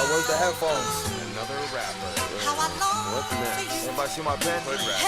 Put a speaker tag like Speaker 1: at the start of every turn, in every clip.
Speaker 1: where's the headphones?
Speaker 2: Another rapper.
Speaker 1: What next? Anybody see my pen?
Speaker 2: Hood rap too.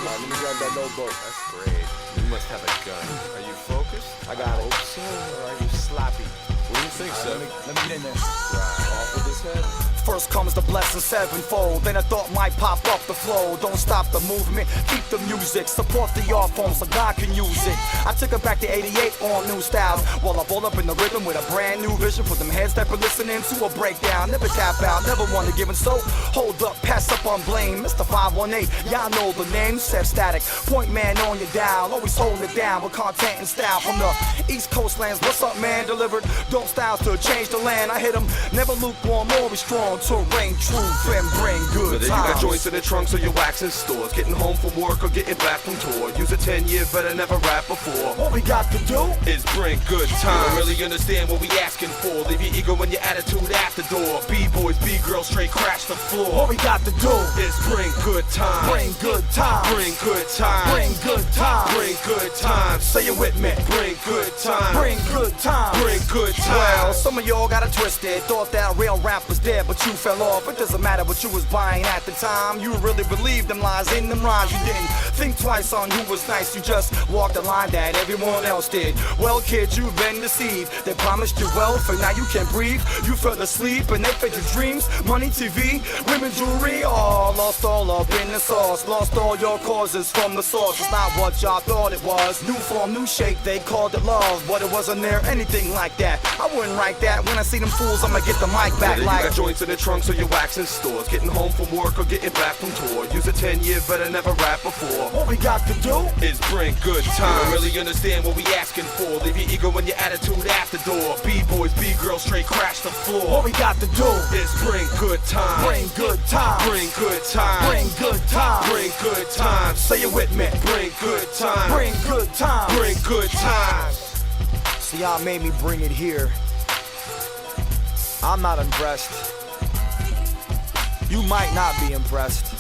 Speaker 1: Let me grab that notebook.
Speaker 2: That's great. You must have a gun. Are you focused?
Speaker 1: I got it.
Speaker 2: Hope so. Or are you sloppy? What do you think, Sev?
Speaker 1: Let me get in there.
Speaker 2: Right. Off with his head.
Speaker 3: First comes the blessing sevenfold, then a thought might pop up the flow. Don't stop the movement, keep the music, support the art form so God can use it. I took it back to 88 on new styles, while I roll up in the rhythm with a brand new vision for them heads that been listening to a breakdown. Never tap out, never wanna give and so hold up, pass up on blame. Mr. 518, y'all know the name, Sev Statik, point man on your dial, always holding it down with content and style from the East Coast lands. What's up, man? Delivered dope styles to change the land. I hit them, never lukewarm, always strong. To reign truth and bring good
Speaker 2: Whether
Speaker 3: times.
Speaker 2: you got joints in the trunks or your wax in stores, getting home from work or getting back from tour, use a 10-year veteran, never rap before.
Speaker 3: What we got to do
Speaker 2: is bring good times. Don't really understand what we asking for. Leave your ego and your attitude at the door. B-boys, B-girls, straight crash the floor.
Speaker 3: What we got to do
Speaker 2: is bring good times.
Speaker 3: Bring good times.
Speaker 2: Bring good times.
Speaker 3: Bring good times.
Speaker 2: Bring good times.
Speaker 3: Say it with me.
Speaker 2: Bring good times.
Speaker 3: Bring good times.
Speaker 2: Bring good times.
Speaker 3: Well, some of y'all got it twisted. Thought that real rap was dead, but you fell off. It doesn't matter what you was buying at the time. You really believed them lies in them rhymes. You didn't think twice on who was nice. You just walked the line that everyone else did. Well, kid, you've been deceived. They promised you wealth, and now you can't breathe. You fell asleep, and they fed your dreams. Money, TV, women, jewelry, all lost all up in the sauce. Lost all your causes from the source. It's not what y'all thought it was. New form, new shape, they called it love, but it wasn't there anything like that. I wouldn't write that. When I see them fools, I'ma get the mic back.
Speaker 2: Whether
Speaker 3: like
Speaker 2: you got joints in the trunks or your wax in stores, getting home from work or getting back from tour, use a 10-year veteran, never rap before.
Speaker 3: What we got to do
Speaker 2: is bring good times. Don't really understand what we asking for. Leave your ego and your attitude at the door. B-boys, B-girls, straight crash the floor.
Speaker 3: What we got to do
Speaker 2: is bring good times.
Speaker 3: Bring good times.
Speaker 2: Bring good times.
Speaker 3: Bring good times.
Speaker 2: Bring good times.
Speaker 3: Say it with me.
Speaker 2: Bring good times.
Speaker 3: Bring good times.
Speaker 2: Bring good times.
Speaker 3: See, y'all made me bring it here. I'm not impressed. You might not be impressed,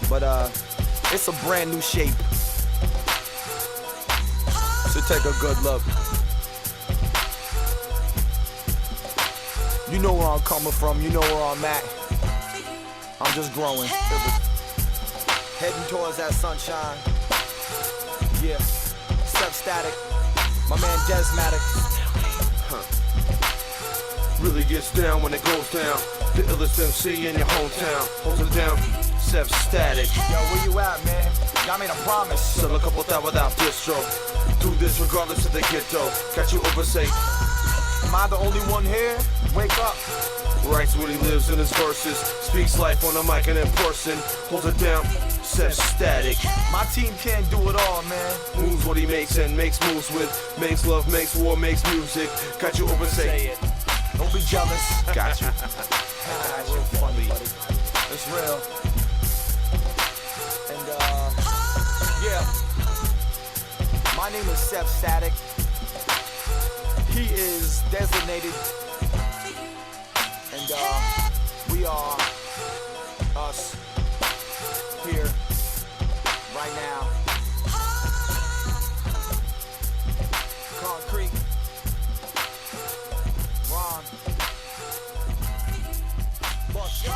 Speaker 3: but it's a brand new shape. So take a good look. You know where I'm coming from, you know where I'm at. I'm just growing. Heading towards that sunshine. Yeah, Sev Statik, my man Desmatic.
Speaker 2: Really gets down when it goes down. The illest MC in your hometown. Hold it down, Sev Statik.
Speaker 3: Yo, where you at, man? Y'all made a promise.
Speaker 2: Sell a couple thou without distro. Do this regardless of the ghetto. Got you over, say,
Speaker 3: am I the only one here? Wake up.
Speaker 2: Writes what he lives in his verses. Speaks life on the mic and in person. Hold it down, Sev Statik.
Speaker 3: My team can't do it all, man.
Speaker 2: Moves what he makes and makes moves with. Makes love, makes war, makes music. Got you over, say it.
Speaker 3: Don't be jealous.
Speaker 2: Got you.
Speaker 3: That's real funny, buddy. It's real. And yeah. My name is Sev Statik. He is designated. And we are us here right now. Concrete. Ron. Bust.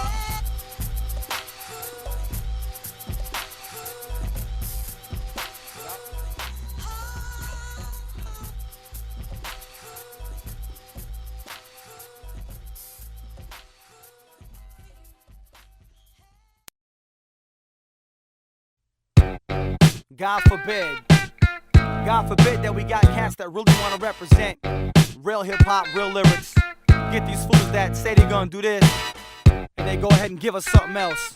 Speaker 3: God forbid that we got cats that really want to represent real hip-hop, real lyrics. Get these fools that say they gonna do this, and they go ahead and give us something else.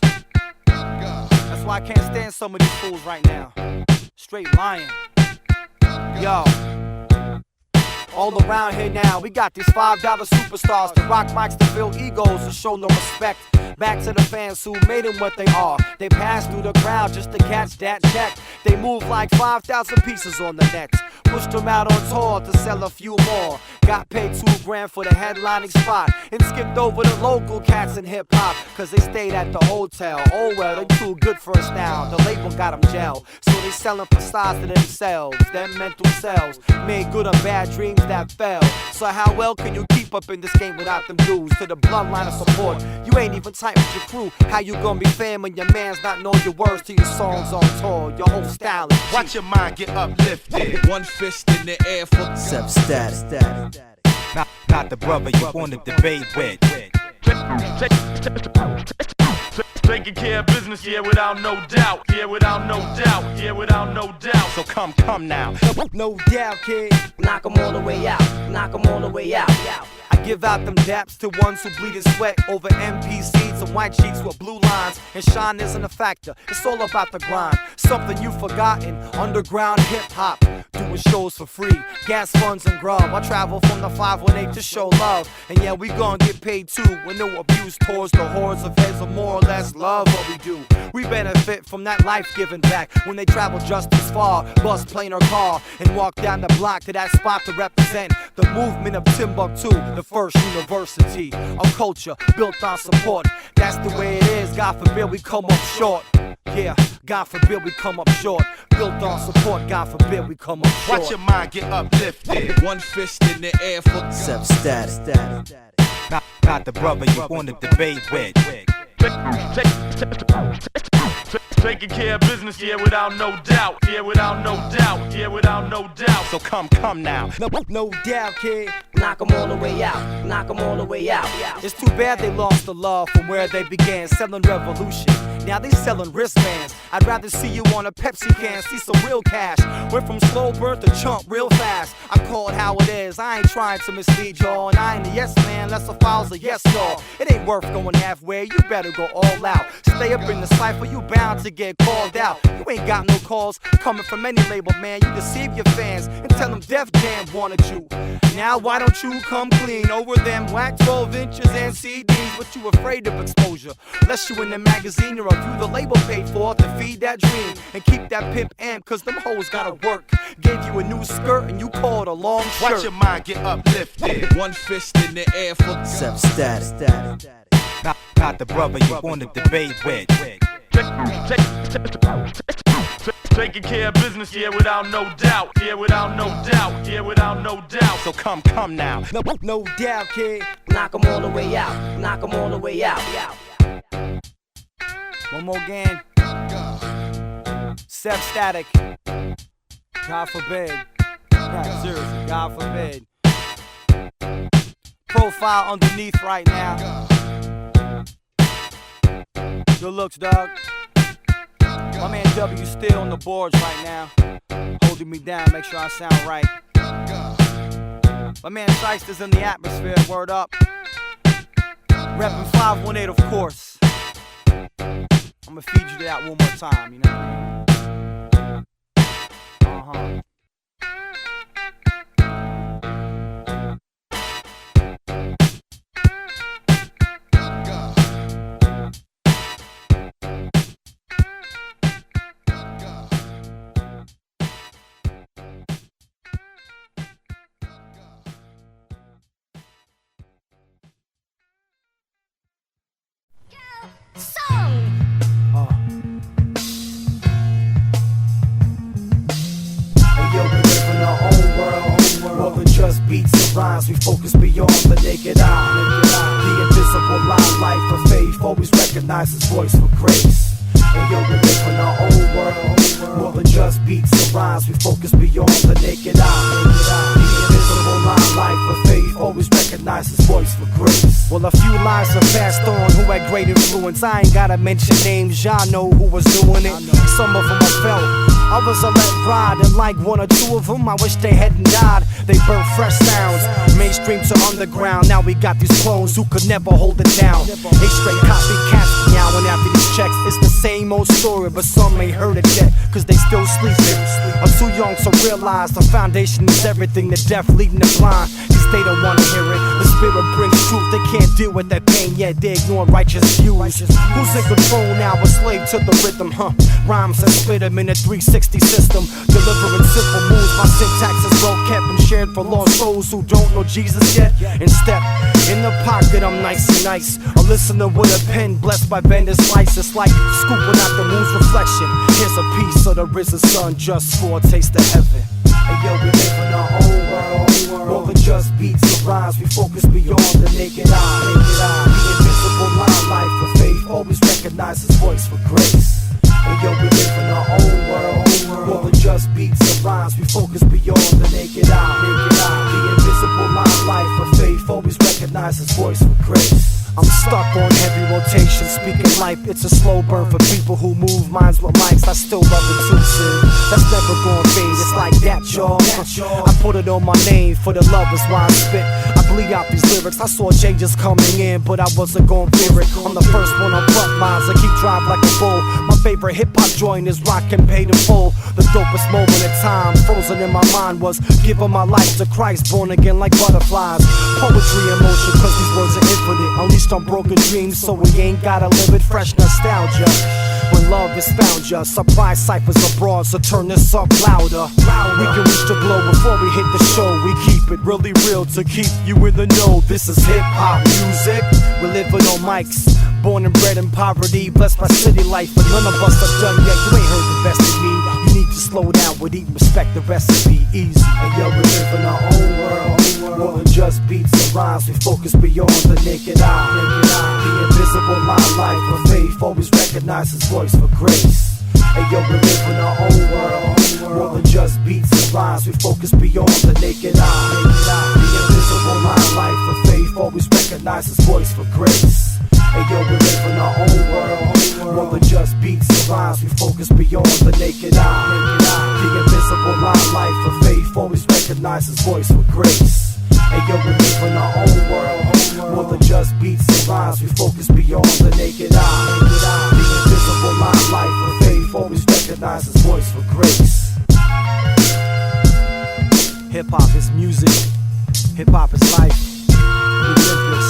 Speaker 3: That's why I can't stand some of these fools right now. Straight lying. Yo. All around here now, we got these $5 superstars to rock mics to fill egos and show no respect. Back to the fans who made them what they are. They pass through the crowd just to catch that check. They move like 5,000 pieces on the nets. Pushed them out on tour to sell a few more. Got paid $2,000 for the headlining spot and skipped over the local cats in hip-hop, cause they stayed at the hotel. Oh well, they too good for us now. The label got them gel, so they selling facades to themselves. Them mental cells made good or bad dreams that fell. So how well can you keep up in this game without them dudes? To the bloodline of support, you ain't even tight with your crew. How you gonna be fan when your man's not know your words to your songs on tour? Your whole style is cheap.
Speaker 2: Watch your mind get uplifted. One fist in the air for
Speaker 4: Sev Statik.
Speaker 5: Not the brother you wanted to debate with.
Speaker 2: taking care of business, yeah, without no doubt. Yeah, without no doubt. Yeah, without no doubt.
Speaker 5: So come now.
Speaker 3: No doubt, kid.
Speaker 4: Knock 'em all the way out. Knock 'em all the way out.
Speaker 3: I give out them daps to ones who bleed and sweat over MPCs and white cheeks with blue lines. And shine isn't a factor, it's all about the grind. Something you've forgotten, underground hip-hop. Doing shows for free, gas funds and grub. I travel from the 518 to show love. And yeah, we gon' get paid too, with no abuse towards the hordes of heads or more or less love what we do. We benefit from that life giving back when they travel just as far, bus, plane or car, and walk down the block to that spot to represent the movement of Timbuktu, the first university of culture built on support. That's the way it is, God forbid we come up short. Yeah, God forbid we come up short. Built on support, God forbid we come up short.
Speaker 2: Watch your mind get uplifted. One fist in the air for
Speaker 4: Sev Statik.
Speaker 5: Not the brother you wanted to debate with.
Speaker 2: taking care of business, yeah, without no doubt. Yeah, without no doubt. Yeah, without no doubt.
Speaker 5: So come now.
Speaker 3: No doubt, kid.
Speaker 4: Knock 'em all the way out. Knock 'em all the way out.
Speaker 3: It's too bad they lost the love from where they began selling revolution. Now they selling wristbands. I'd rather see you on a Pepsi can, see some real cash. Went from slow burn to chump real fast. I call it how it is. I ain't trying to mislead y'all, and I ain't a yes man unless the file's a yes y'all. It ain't worth going halfway. You better go all out. Stay up in the cipher. You bound to get called out. You ain't got no calls coming from any label, man. You deceive your fans and tell them Def Jam wanted you. Now why don't you come clean over them whack 12 inches and CDs? But you afraid of exposure. Less you in the magazine or review the label paid for to feed that dream and keep that pimp amp, cause them hoes gotta work. Gave you a new skirt and you call it a long shirt.
Speaker 2: Watch your mind get uplifted. One fist in the air for
Speaker 4: Sev Statik.
Speaker 5: Not the brother you wanted to debate with.
Speaker 2: taking care of business, yeah, without no doubt. Yeah, without no doubt. Yeah, without no doubt.
Speaker 5: So come now.
Speaker 3: No doubt, kid.
Speaker 4: Knock 'em all the way out. Knock 'em all the way out.
Speaker 3: One more again. Sev Statik. God forbid. Seriously, God forbid. Profile underneath right now. Good looks, dog. My man W still on the boards right now, holding me down, make sure I sound right. My man Shysters in the atmosphere, word up. Reppin' 518, of course. I'ma feed you that one more time, you know what I mean? Uh-huh. Just beats and rhymes, we focus beyond the naked eye. The invisible limelight for faith always recognizes voice for grace. And yo, we live in our own world. More than just beats and rhymes, we focus beyond the naked eye. The invisible limelight for faith always recognizes voice for grace. Well, a few lines are passed on who had great influence. I ain't gotta mention names, y'all know who was doing it. Some of them I felt, others I let ride. And like one or two of them, I wish they hadn't died. They burnt fresh sounds, mainstream to underground. Now we got these clones who could never hold it down. They straight copycats meowing after these checks. It's the same old story, but some ain't heard it yet, cause they still sleeping. I'm too young to realize the foundation is everything. The deaf leading the blind, cause they don't wanna hear it. The spirit brings truth, they can't deal with that pain yet. They ignore righteous views. Who's in control now? A slave to the rhythm, huh? Rhymes and spit them in a 360 system. Delivering simple moves, my syntax is well kept and shared for lost souls who don't know Jesus yet. And step in the pocket, I'm nicey nice. A listener with a pen blessed by Bender's slice. It's like scooping out the moon's reflection. Here's a piece of the risen sun just for a taste of heaven. Hey yo, we live in our own world.
Speaker 6: naked eye. The invisible limelight for faith, always recognize his voice with grace. I'm stuck on heavy rotation, speaking life, it's a slow burn for people who move minds with mics. I still love intrusive, that's never gonna fade, it's like that, y'all. I put it on my name for the lovers while I spit. I bleed out these lyrics, I saw changes coming in, but I wasn't gonna fear it. I'm the first one on front lines, I keep drive like a bull. My favorite hip-hop joint is rockin' paid in full. The dopest moment in time, frozen in my mind, was giving my life to Christ, born again like butterflies. Poetry in motion, cause these words are infinite. Unleashed on broken dreams, so we ain't gotta live it. Fresh nostalgia when love is found ya. Surprise ciphers abroad, so turn this up louder. We can reach the glow before we hit the show. We keep it really real to keep you in the know. This is hip-hop music, we live it on mics. Born and bred in poverty, blessed by city life, but none of us are done yet. You ain't heard the best of me. You need to slow down with eat, respect the recipe, easy. And yo, we live in our own world, more than just beats and rhymes. We focus beyond the naked eye. The invisible limelight for faith, always recognize his voice for grace. And yo, we live in our own world, more than just beats and rhymes. We focus beyond the naked eye. The invisible limelight for faith, always recognize his voice for grace. Hey yo, we live in our own world, more than just beats and rhymes. We focus beyond the naked eye. The invisible limelight for faith, always recognize his voice with grace. Hey yo, we live in our own world, more than just beats and rhymes. We focus beyond the naked eye. The invisible limelight for faith, always recognize his voice with grace.
Speaker 3: Hip hop is music, hip hop is life. We limitless.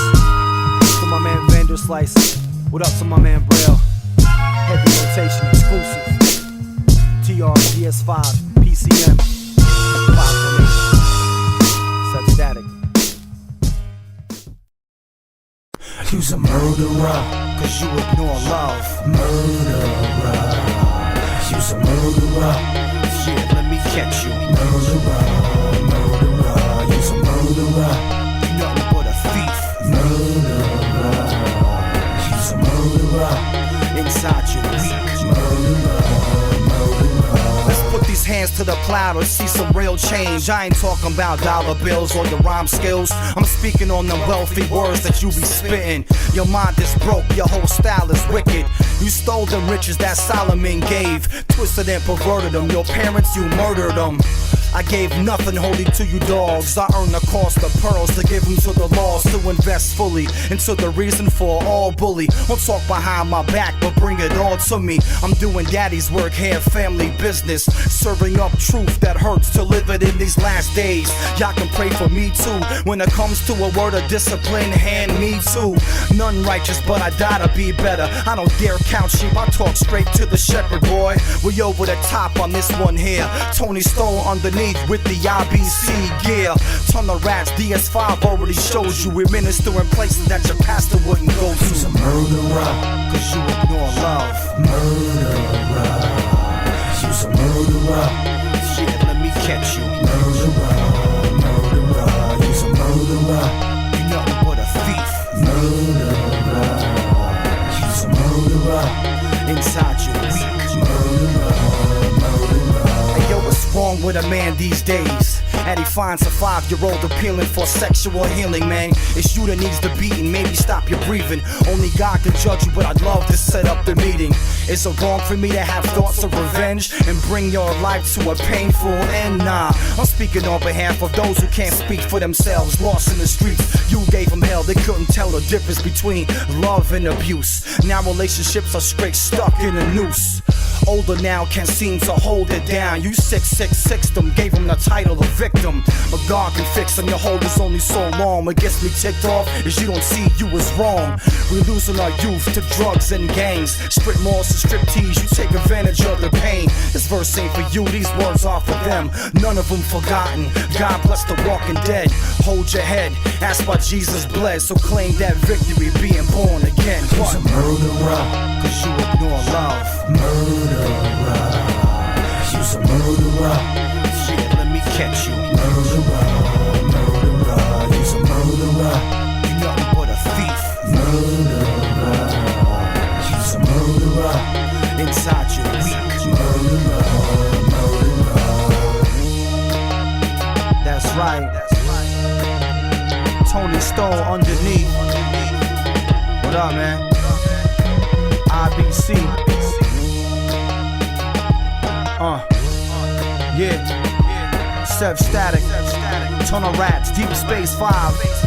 Speaker 3: To my man Vander Slice, what up to my man Braille? Heavy rotation exclusive. TR DS5 PCM 518. Sev Statik.
Speaker 6: You's a murderer,
Speaker 3: Cause you ignore love.
Speaker 6: murderer. You's a murderer,
Speaker 3: Yeah, let me catch you.
Speaker 6: murderer. You's a murderer,
Speaker 3: You nothing but a thief.
Speaker 6: murderer. You's a murderer,
Speaker 3: Inside you weak. Let's put these hands to the plow to see some real change. I ain't talking about dollar bills or your rhyme skills. I'm speaking on the wealthy words that you be spitting. Your mind is broke, your whole style is wicked. You stole them riches that Solomon gave, twisted and perverted them. Your parents, you murdered them. I gave nothing holy to you dogs. I earned the cost of pearls to give them to the laws, to invest fully into the reason for all bully. Don't talk behind my back, but bring it all to me. I'm doing daddy's work here, family business, serving up truth that hurts to live it in these last days. Y'all can pray for me too. When it comes to a word of discipline, hand me too. None righteous, but I die to be better. I don't dare count sheep, I talk straight to the shepherd boy. We over the top on this one here. Tony Stone underneath with the IBC gear. Ton of rats, DS5 already shows you. We're ministering places that your pastor wouldn't go to.
Speaker 6: you's a murderer,
Speaker 3: Cause you ignore love.
Speaker 6: murderer. You's a murderer,
Speaker 3: Yeah, let me catch you.
Speaker 6: murderer. You's a murderer,
Speaker 3: You nothing but a thief.
Speaker 6: murderer. You's a murderer,
Speaker 3: Inside you weak. Hey yo, what's wrong with a man these days? That he finds a 5-year-old appealing for sexual healing, man. It's you that needs the beating, maybe stop your breathing. Only God can judge you, but I'd love to set up the meeting. Is it wrong for me to have thoughts of revenge and bring your life to a painful end? Nah, I'm speaking on behalf of those who can't speak for themselves, lost in the streets. You gave them hell, they couldn't tell the difference between love and abuse. Now relationships are straight stuck in a noose. Older now can't seem to hold it down. You 666 them, gave them the title of victim. But God can fix them, your hold is only so long. What gets me ticked off is you don't see you was wrong. We're losing our youth to drugs and gangs. Strip malls and strip tease, you take advantage of the pain. This verse ain't for you, these words are for them. None of them forgotten, God bless the walking dead. Hold your head, that's why Jesus bled. So claim that victory, being born again.
Speaker 6: you's a murderer,
Speaker 3: Cause you ignore love.
Speaker 6: murderer. You's a murderer,
Speaker 3: Yeah, let me catch you.
Speaker 6: murderer. You's a murderer,
Speaker 3: You nothing but a thief.
Speaker 6: murderer. You's a murderer,
Speaker 3: Inside you weak. right. Tony Stone underneath. What up, man? IBC. Yeah. Sev Statik. Ton of Rats. Deep Space 5.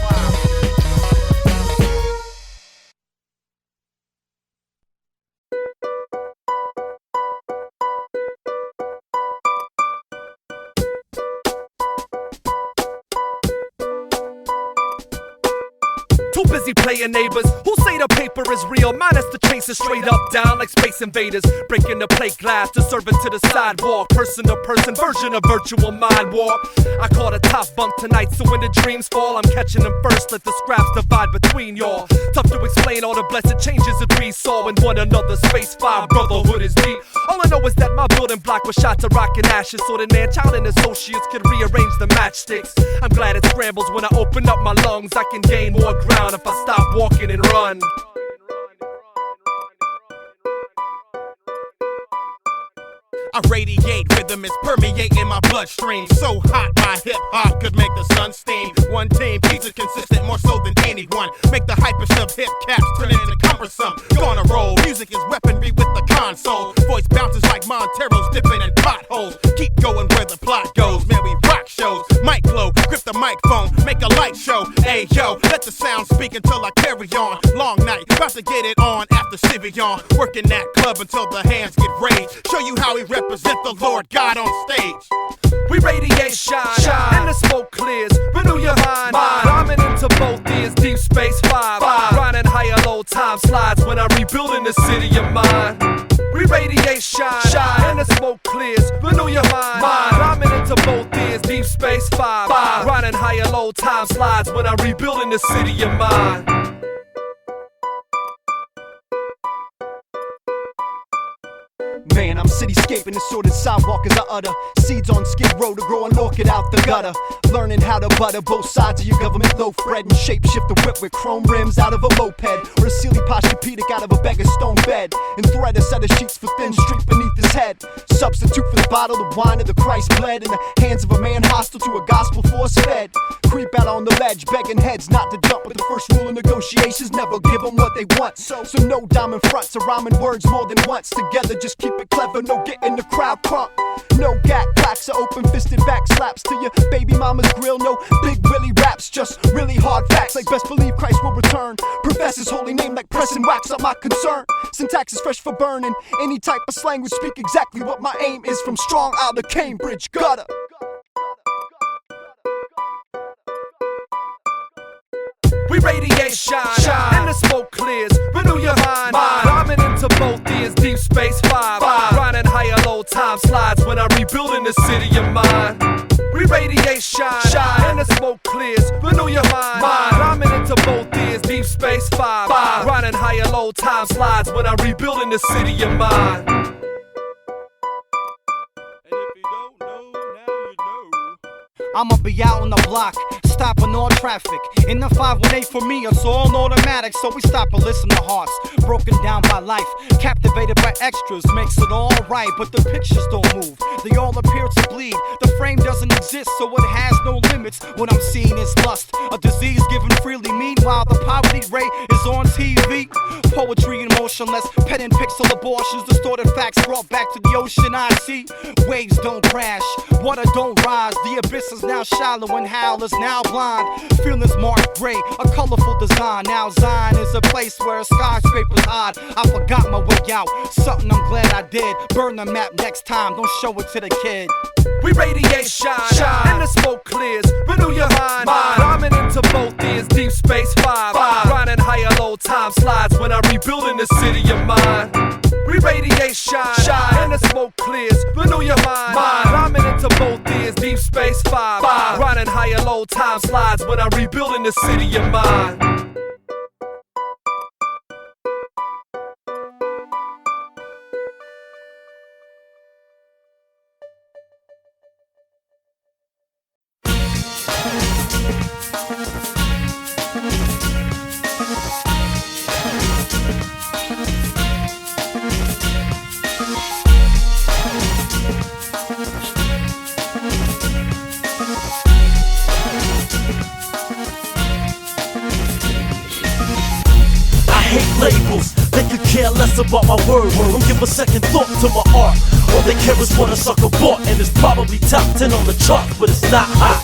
Speaker 7: Too busy playing neighbors. Who say the paper is real? Minus the chases straight up, down like space invaders. Breaking the plate glass to serve it to the sidewalk. Person to person version of virtual mind warp. I caught a top bunk tonight, so when the dreams fall, I'm catching them first. Let the scraps divide between y'all. Tough to explain all the blessed changes that we saw in one another. Space 5 brotherhood is deep. All I know is that my building block was shot to rock and ashes, so that man, child, and associates could rearrange the matchsticks. I'm glad it scrambles when I open up my lungs. I can gain more ground if I stop walking and run.
Speaker 5: I radiate rhythm, it's permeating my bloodstream. So hot, my hip-hop could make the sun steam. One team keeps it consistent more so than anyone. Make the hypest of hip-caps turn into cumbersome. Gonna roll, music is weaponry with the console. Voice bounces like Montero's dipping in potholes. Keep going where the plot goes, man, we rock shows. Mic glow, grip the microphone, make a light show. Hey yo, let the sound speak until I carry on. Long night, about to get it on after Civion. Working that club until the hands get raised. Show you how we represent the Lord God on stage.
Speaker 7: We radiate shine, and the smoke clears. Renew your mind. Rhyming into both ears, Deep Space 5. Grinding higher low time slides when I'm rebuilding the city of mine. We radiate shine, and the smoke clears. Renew your mind. Rhyming into both ears, Deep Space 5. Grinding higher low time slides when I'm rebuilding the city of mine.
Speaker 8: Man, I'm cityscaping the sordid sidewalk as I utter seeds on skid row to grow an orchid out the gutter. Learning how to butter both sides of your government loaf bread and shapeshift the whip with chrome rims out of a moped, or a Sealy Posturepedic out of a beggar's stone bed, and thread a set of sheets for thin street beneath his head. Substitute for the bottle, the wine of the Christ bled in the hands of a man hostile to a gospel force fed. Creep out on the ledge, begging heads not to jump, but the first rule of negotiations, never give them what they want. So no diamond fronts or rhyming words more than once. Together just keep it clever, no getting the crowd crunk. No gag clacks or open-fisted back slaps to your baby mama's grill. No big willy raps, just really hard facts like best believe Christ will return. Profess his holy name like pressing wax up my concern. Syntax is fresh for burning. Any type of slang would speak exactly what my aim is. From Strong out of Cambridge gutter.
Speaker 7: We radiate shine, and the smoke clears. Renew your mind. Rhyming into both ears, Deep Space 5. Grinding higher low time slides when I'm rebuilding the city of mine. We radiate shine, and the smoke clears. Renew your mind. Rhyming into both ears, Deep Space 5. Grinding higher low time slides when I'm rebuilding the city of mine.
Speaker 3: I'ma be out on the block, stopping all traffic. In the 518 for me, it's all automatic, so we stop and listen to hearts broken down by life, captivated by extras, makes it all right, but the pictures don't move. They all appear to bleed. The frame doesn't exist, so it has no limits. What I'm seeing is lust, a disease given freely. Meanwhile, the poverty rate is on TV. Poetry in motionless, pen and pixel abortions, distorted facts brought back to the ocean. I see waves don't crash, water don't rise. The abyss is now shallow and Hal is now blind. Feelings marked gray, a colorful design. Now Zion is a place where skyscrapers hide. I forgot my way out, something I'm glad I did. Burn the map next time, don't show it to the kid.
Speaker 7: We radiate shine, and the smoke clears. Renew your mind. Rhyming into both ears, Deep Space 5. Grinding higher low time slides when I'm rebuilding the city of mine. We radiate shine, and the smoke clears. Renew your mind. Rhyming into both ears, Deep Space 5. Grinding higher low time slides when I'm rebuilding the city of mine.
Speaker 9: care less about my word. Don't give a second thought to my art. All they care is what a sucker bought, and it's probably top 10 on the chart, but it's not hot.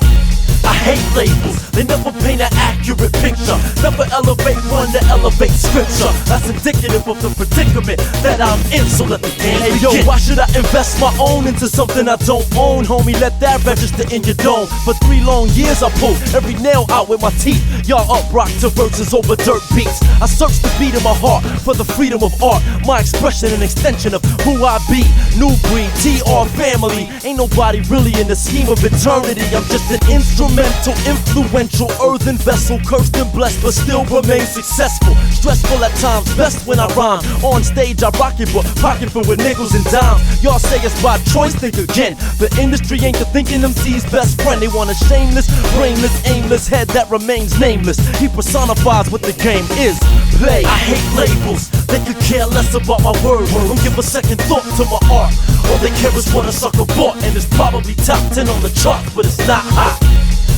Speaker 9: I hate labels, they never paint an accurate picture. Never elevate one to elevate scripture. That's indicative of the predicament that I'm in, so let the game begin. Yo, why should I invest my own into something I don't own? Homie, let that register in your dome. For 3 long years I pulled every nail out with my teeth. Y'all up rock to verses over dirt beats. I search the beat of my heart for the freedom of art. My expression and extension of who I be. New breed, TR family. Ain't nobody really in the scheme of eternity. I'm just an instrumental, influential earthen vessel, cursed and blessed, but still remain successful. Stressful at times, best when I rhyme. On stage I rock it, but pocket full with nickels and dimes. Y'all say it's by choice, think again. The industry ain't the thinking MC's best friend. They want a shameless, brainless, aimless head that remains nameless. He personifies what the game is. Play. I hate labels, they could care less about my word. Don't give a second thought to my art. All they care is what a sucker bought, and it's probably top 10 on the chart, but it's not hot.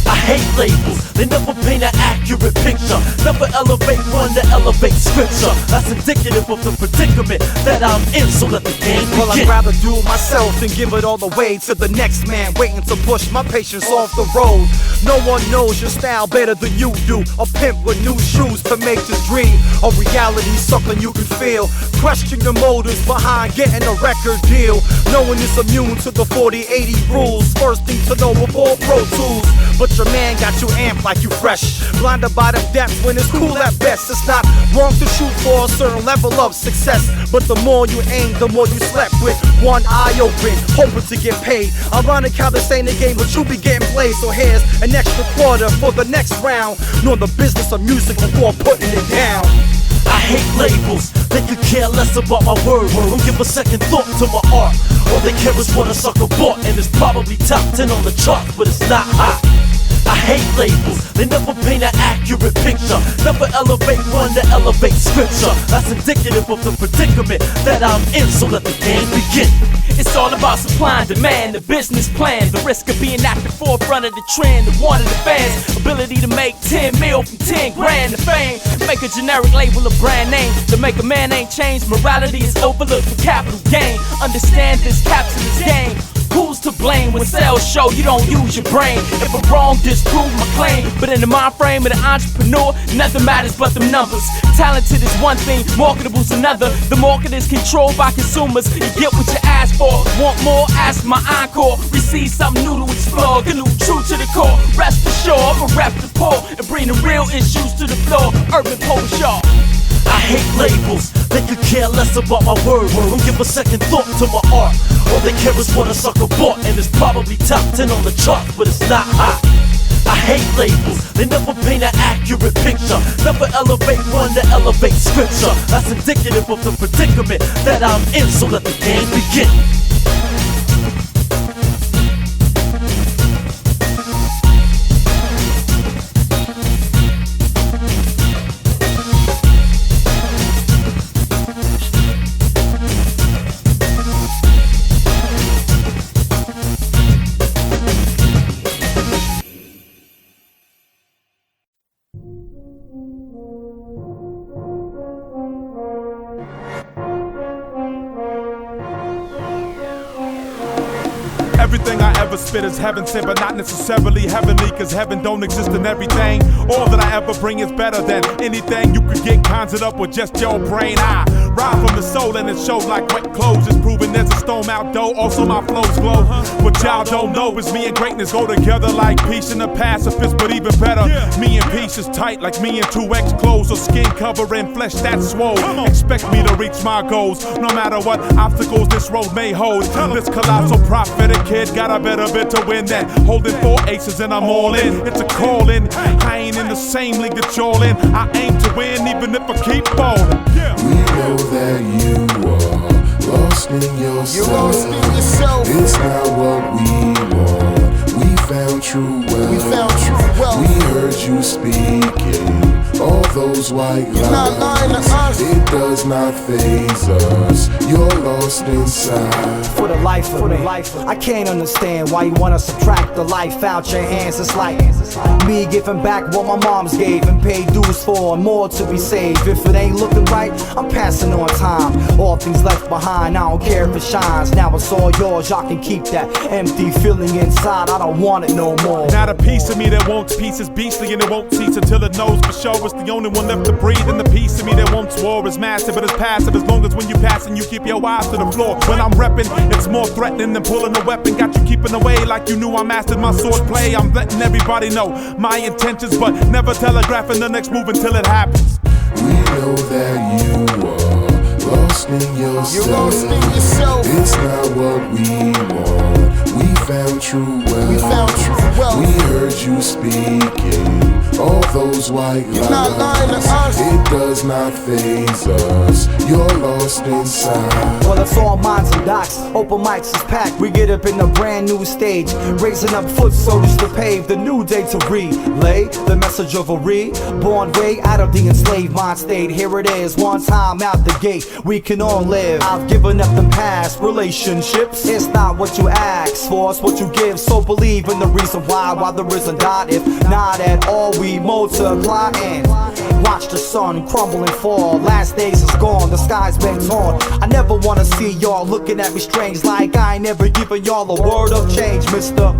Speaker 9: I hate labels, they never paint an accurate picture. Never elevate one to elevate scripture. That's indicative of the predicament that I'm in, so let the game begin.
Speaker 3: Well, I'd rather do it myself than give it all away to the next man waiting to push my patience off the road. No one knows your style better than you do. A pimp with new shoes to make this dream a reality, something you can feel. Question the motives behind getting a record deal. No one is immune to the 40-80 rules. First thing to know before Pro Tools. But your man got you amped like you fresh. Blinded by the depth when it's cool at best. It's not wrong to shoot for a certain level of success, but the more you aim, the more you slept with one eye open, hoping to get paid. Ironic how this ain't a game, but you be getting played. So here's an extra quarter for the next round. Know the business of music before putting it down.
Speaker 9: I hate labels, they could care less about my word. Don't give a second thought to my art. All they care is what a sucker bought, and it's probably top 10 on the chart, but it's not hot. I hate labels, they never paint an accurate picture. Never elevate one to elevate scripture. That's indicative of the predicament that I'm in, so let the game begin.
Speaker 10: It's all about supply and demand, the business plan, the risk of being at the forefront of the trend, the one of the fans, ability to make 10 mil from 10 grand to fame. Make a generic label a brand name, to make a man ain't changed. Morality is overlooked for capital gain. Understand this, capture this game. Who's to blame when sales show you don't use your brain? If I'm wrong, disprove my claim. But in the mind frame of the entrepreneur, nothing matters but them numbers. Talented is one thing, marketable's another. The market is controlled by consumers. You get what you ask for. Want more? Ask my encore. Receive something new to explore. Gnu, true to the core. Rest assured, I'ma rep the poor and bring the real issues to the floor. Urban poets, y'all.
Speaker 9: I hate labels, they could care less about my word. Don't give a second thought to my art. All they care is what a sucker bought, and it's probably top 10 on the chart, but it's not hot. I hate labels, they never paint an accurate picture. Never elevate one to elevate scripture. That's indicative of the predicament that I'm in, so let the game begin.
Speaker 11: Everything I ever spit is heaven sent, but not necessarily heavenly, cause heaven don't exist in everything. All that I ever bring is better than anything you could get conjured up with just your brain. I ride from the soul and it shows like wet clothes. It's proven there's a storm outdoor, also my flows glow. What y'all don't know is me and greatness go together like peace and a pacifist, but even better. Me and peace is tight like me and 2X clothes, or skin covering flesh that's swole. Expect me to reach my goals, no matter what obstacles this road may hold. This colossal prophetic kid got a better bit to win that. Holding 4 aces and I'm all in. It's a call in. I ain't in the same league that you're in. I aim to win even if I keep falling.
Speaker 12: We know that you are lost in yourself. You're lost in yourself. It's not what we want. We found true wealth. We heard you speaking All those white lies, it does not faze us. You're lost inside.
Speaker 6: For the life of me, I can't understand why you wanna subtract the life out your hands. It's like me giving back what my moms gave and paid dues for, and more to be saved. If it ain't looking right, I'm passing on time. All things left behind, I don't care if it shines. Now it's all yours, y'all can keep that empty feeling inside. I don't want it no more.
Speaker 11: Not a piece of me that wants peace is beastly, and it won't cease until it knows for sure it's the only one left to breathe. And the piece of me that wants war is massive, but it's passive as long as when you passing you keep your eyes to the floor. When I'm repping, it's more threatening than pulling a weapon. Got you keeping away like you knew I mastered my sword play. I'm letting everybody know my intentions, but never telegraphing the next move until it happens.
Speaker 12: We know that you are lost in yourself.
Speaker 1: You're lost in yourself.
Speaker 12: It's not what we want. We found true wealth.
Speaker 1: We found true wealth.
Speaker 12: We heard you speaking. All those white
Speaker 1: You're not lying to us.
Speaker 12: It does not faze us. You're lost inside.
Speaker 6: Well, it's all minds and docs. Open mics is packed. We get up in a brand new stage, raising up foot soldiers to pave the new day to relay the message of a reborn way out of the enslaved mind state. Here it is, one time out the gate. We can all live. I've given up the past relationships. It's not what you ask for, it's what you give. So believe in the reason why there isn't God. If not at all, we multiply and watch the sun crumble and fall. Last days is gone, the sky's been torn. I never wanna see y'all looking at me strange, like I ain't never given y'all a word of change, mister.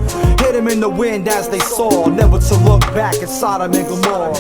Speaker 6: Hit him in the wind as they saw, never to look back at Sodom and Gomorrah.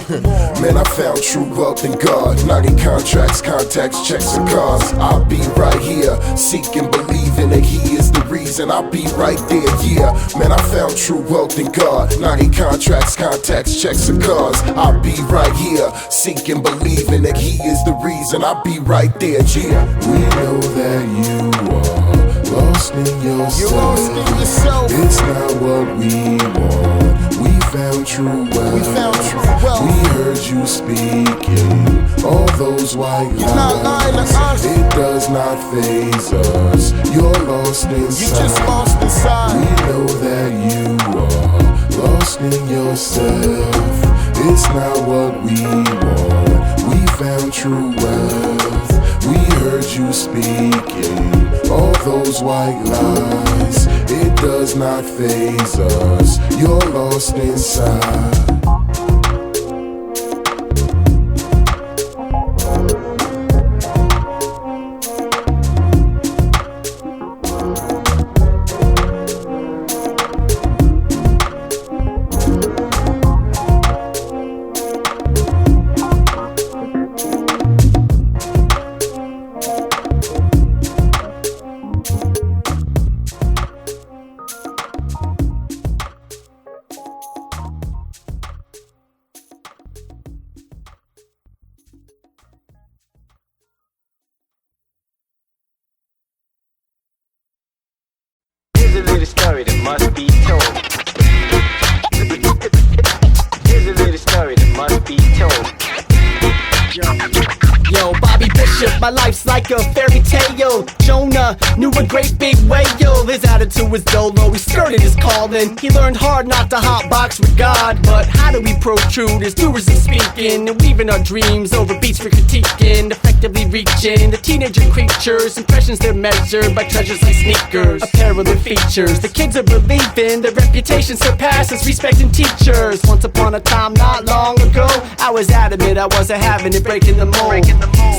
Speaker 12: Man, I found true wealth in God. 90 contracts, contacts, checks, and cars. I'll be right here, seeking, believing that He is the reason. I'll be right there, yeah. Man, I found true wealth in God. 90 contracts, contacts, checks, and cars. I'll be right here, seeking, believing that He is the reason. I'll be right there, yeah. We know that you are lost in yourself.
Speaker 1: You're lost in yourself.
Speaker 12: It's not what we want. We found true wealth.
Speaker 1: We found true wealth.
Speaker 12: We heard you speaking. All those white lies.
Speaker 1: You're not lying to us.
Speaker 12: It does not faze us. You're lost inside.
Speaker 1: You just lost inside.
Speaker 12: We know that you are lost in yourself. It's not what we want. We found true wealth. We heard you speaking. All those white lies. It does not faze us. You're lost inside.
Speaker 13: Here's a little story that must be told. Here's a little story that must be told.
Speaker 10: Yo, Bobby Bishop, my life's like a fairy tale. Jonah knew a great big whale. His attitude was dolo, he skirted his calling. He learned hard not to hotbox with God. But how do we protrude as doers of speaking and weaving our dreams over beats for critiquing, effectively reaching the teenager creatures? Impressions they're measured by treasures like sneakers, apparel and features. The kids are believing their reputation surpasses respecting teachers. Once upon a time, not long ago, I was adamant I wasn't having it, breaking the mold.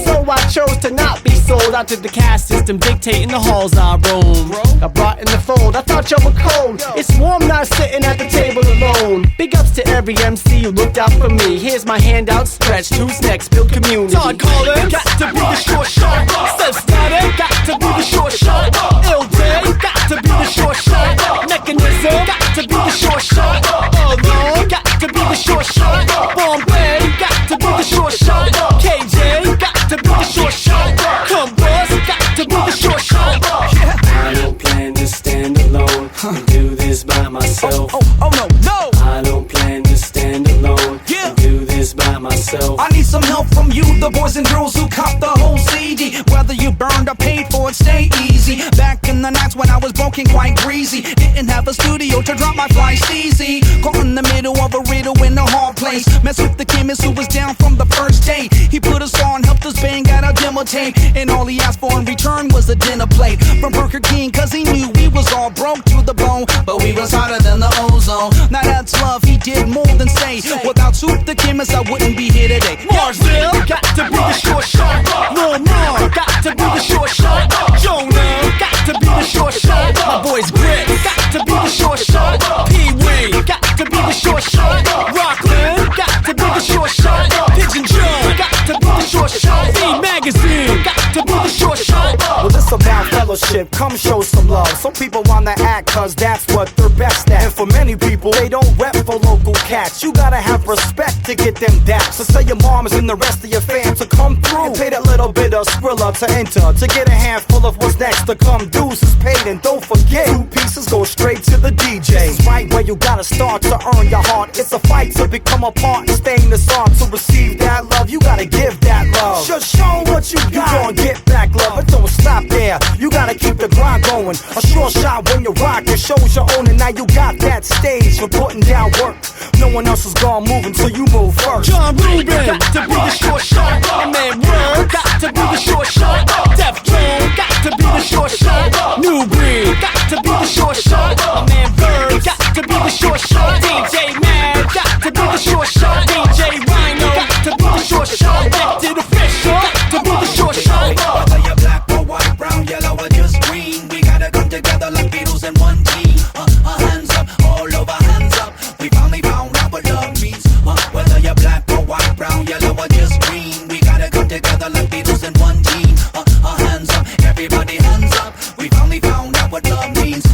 Speaker 10: So I chose to not be sold out to the caste system dictating the halls I roam. I brought in the fold, I thought y'all were cold. It's warm not sitting at the table alone. Big ups to every MC who looked out for me. Here's my hand outstretched, who's next? Build community. Todd Collins, got to be the short shot. Sev Statik, got to be the short shot. Ill Day, got to be the short shot. Mechanism, got to be the short shot. Alone, got to be the short shot. Bombay, got to be the short shot. KJ, got to be the short shot. Combust, got to be the short shot.
Speaker 14: I don't plan to stand alone and do this by myself.
Speaker 10: Oh no.
Speaker 14: I don't plan to stand alone and do this by myself.
Speaker 15: I need some help from you, the boys and girls who cop the whole CD. Whether you burned or paid for it, stay easy. Back in the nights when I was broke looking quite greasy. Didn't have a studio to drop my fly easy. Caught in the middle of a riddle in a hard place. Mess with the chemist who was down from the first day. He put us on, helped us bang out our demo tape, and all he asked for in return was a dinner plate from Burger King, cause he knew we was all broke to the bone, but we was hotter than the ozone. Now that's love, he did more than say. Without Soup the Chemist, I wouldn't be here today. Marsville, got to be the short shot. Lil Mar, got to be the short shot. Jonah, got to be the short shot. My boy's Grit, got to be the short shot. Pee-wee, got to be the short shot. Rockland, got to be the short shot. Pigeon John, got to be the short shot. Magazine, got to be the short shot.
Speaker 6: Well, this about fellowship, come show some love. Some people wanna act cause that's what they're best at. And for many people, they don't rep for local cats. You gotta have respect to get them daps. So say your moms and the rest of your fam to come through and pay that little bit of Skrilla to enter, to get a handful of what's next to come. Dues is paid, and don't forget, 2 pieces go straight to the DJ. This is right where you gotta start to earn your heart. It's a fight to become a part and stay in this art. To receive that love, you gotta give that love. Just show what you got. You gon' get back love, but don't stop there. You gotta keep the grind going. A sure shot when you rock, it shows you own it. Now you got that stage for putting down work. No one else is gonna move until you move first.
Speaker 15: John Rubin, got to be the short shot. My man Word, got to be the short shot. Def Jam, got to be the short shot. New Breed, got to be the short shot. My man Bird, got to be the short shot. DJ Mad, got to be the short shot. DJ Rhino, got to be the short shot. Elected Official, got to be the short shot.
Speaker 16: Whether you're black or white, brown, yellow or just green, we gotta come together like Beatles in one team. Hands up, all over, hands up. We finally found out what love means. Whether you're black or white, brown, yellow or just green, we gotta come together like Beatles in one team. Hands up, everybody hands up. We finally found out what love means.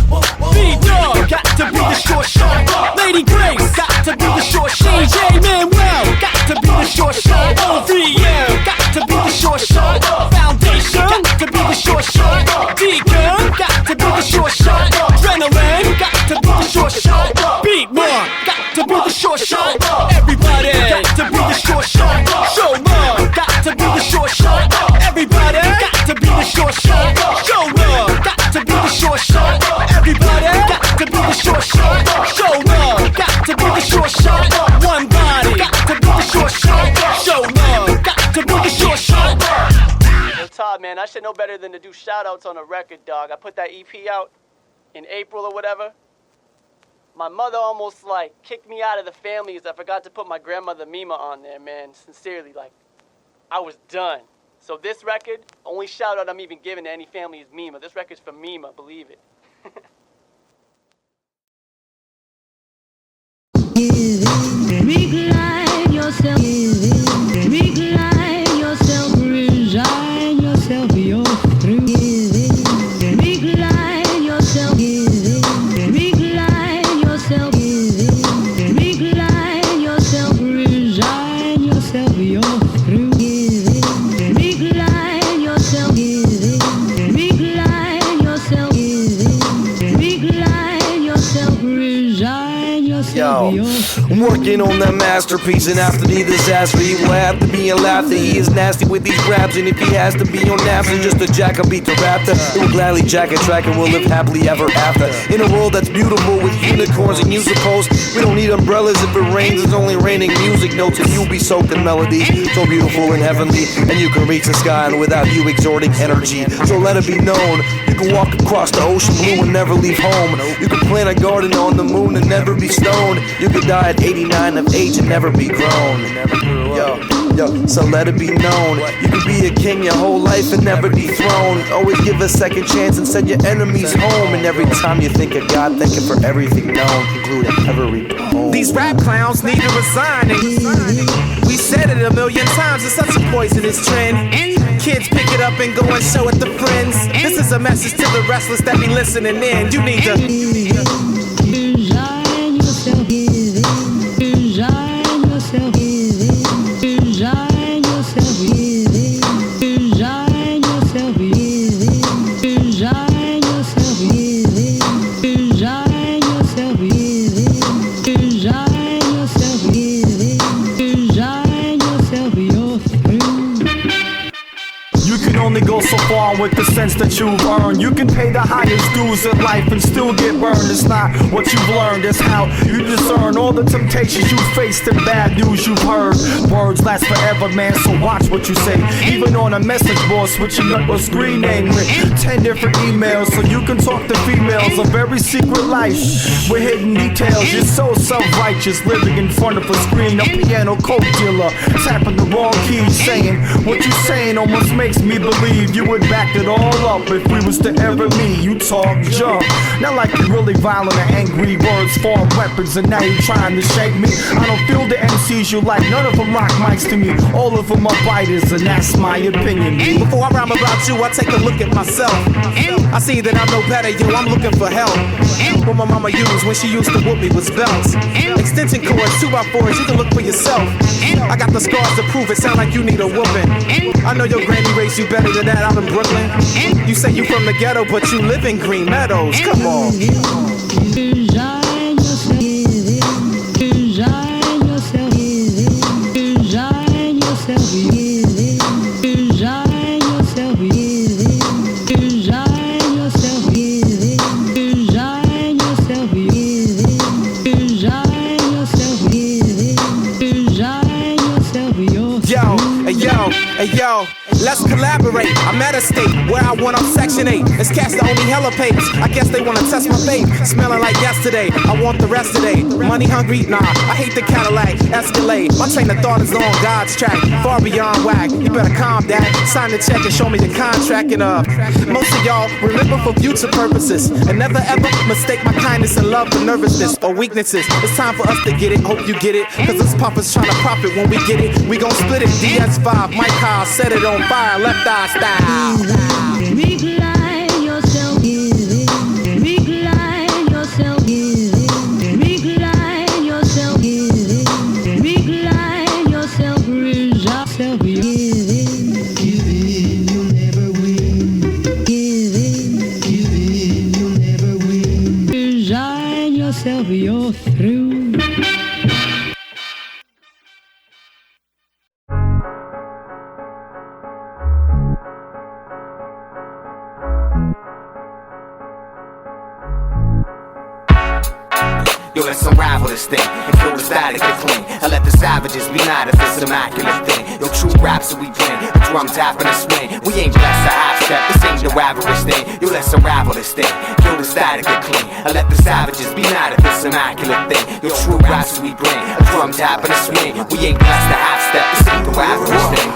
Speaker 15: B-Dog, got to be the short shot. Lady Grace, got to be the short shot. DJ Manuel, got to be the short shot. OVM, got to be the short shot. Foundation, got to be the short shot. Deacon, got to be the short shot. Adrenaline, got to be the short shot. Beatmark, got to be the short shot. Everybody, got to be the short shot. Show love, got to be the short shot. Everybody, got to be the short shot. Show love, got to be the short shot. Everybody, got to be the short shot. Show love, got to be the short shot. One body, got to be the short shot. Show love, got to be the short shot.
Speaker 3: Yo, Todd, man, I should know better than to do shout-outs on a record, dog. I put that EP out in April or whatever. My mother almost, like, kicked me out of the family because I forgot to put my grandmother Mima on there, man. Sincerely, like, I was done. So this record, only shout-out I'm even giving to any family is Mima. This record's for Mima, believe it.
Speaker 17: Recline yourself, recline yourself, resign yourself, you're through. Recline yourself, recline yourself, recline yourself, resign yourself, you're through. Recline yourself, recline yourself, recline yourself, resign yourself,
Speaker 18: Yo, I'm working on that masterpiece, and after the disaster, he will have to be in laughter. He is nasty with these raps, and if he has to be on naps and just a jack, I'll beat the raptor. He will gladly jack a track and we'll live happily ever after. In a world that's beautiful with unicorns and musicals, we don't need umbrellas if it rains, it's only raining music notes, and you'll be soaked in melodies so beautiful and heavenly, and you can reach the sky and without you exhorting energy. So let it be known, you can walk across the ocean blue and never leave home. You can plant a garden on the moon and never be stoned. You could die at 89 of age and never be grown. Yo, so let it be known, you can be a king your whole life and never dethrone. Always give a second chance and send your enemies home. And every time you think of God, thank Him for everything known, including every poem.
Speaker 19: These rap clowns need to resign. We said it a million times, it's such a poisonous trend. Kids pick it up and go and show it to friends. This is a message to the restless that be listening in. You need to
Speaker 17: resign yourself, resign yourself, resign yourself, resign yourself, resign yourself, resign yourself, resign yourself, resign yourself, you're through.
Speaker 6: You can only go so far on with the sense that you've earned. You can pay the highest dues in life and still get burned. It's not what you've learned, it's how you discern all the temptations you faced and bad news you've heard. Words last forever, man, so watch what you say. Even on a message board, switching up a screen name with 10 different emails so you can talk to females. A very secret life with hidden details. You're so self-righteous, living in front of a screen. A piano coke dealer, tapping the wrong keys, saying what you saying almost makes me believe you would back it all up if we was to ever meet. You talk junk, not like you're really violent and angry. Words form weapons and now you're trying to shake me. I don't feel the MCs you like, none of them rock mics to me. All of them are biters and that's my opinion.
Speaker 19: Before I rhyme about you, I take a look at myself. I see that I'm no better, yo, I'm looking for help. What my mama used when she used to whoop me was belts. Extension cords, 2x4s, you can look for yourself. I got the scars to prove it, sound like you need a whooping. I know your granny raised you better than that out in Brooklyn. You say you from the ghetto, but you live in Green Meadows, come on. Hey yo, let's collaborate. I'm at a state where I went off Section 8. It's cats that only hella pays. I guess they wanna test my faith. Smelling like yesterday, I want the rest today. Money hungry? Nah, I hate the Cadillac Escalade. My train of thought is on God's track, far beyond whack. You better calm down, sign the check and show me your contract. And most of y'all remember for future purposes and never ever mistake my kindness and love for nervousness or weaknesses. It's time for us to get it, hope you get it. Cause this puppet's trying to profit when we get it. We gon' split it, DS5, Mike Kyle, set it on fire, left eye style.
Speaker 17: Recline yourself, recline yourself, recline yourself, recline yourself, giving, you'll never win. Giving, you'll never win. Resign yourself, you're through.
Speaker 20: Yo, let's unravel this thing and kill the static and cling. And let the savages be mad at this immaculate thing. Yo, true raps that we bring, a drum tap and a swing. We ain't blessed to half step, this ain't the ravagous thing. Yo, let's unravel this thing, kill the static and cling. And let the savages be mad at this immaculate thing. Yo, true raps that we bring, a drum tap and a swing. We ain't blessed to half step, this ain't the ravagous thing.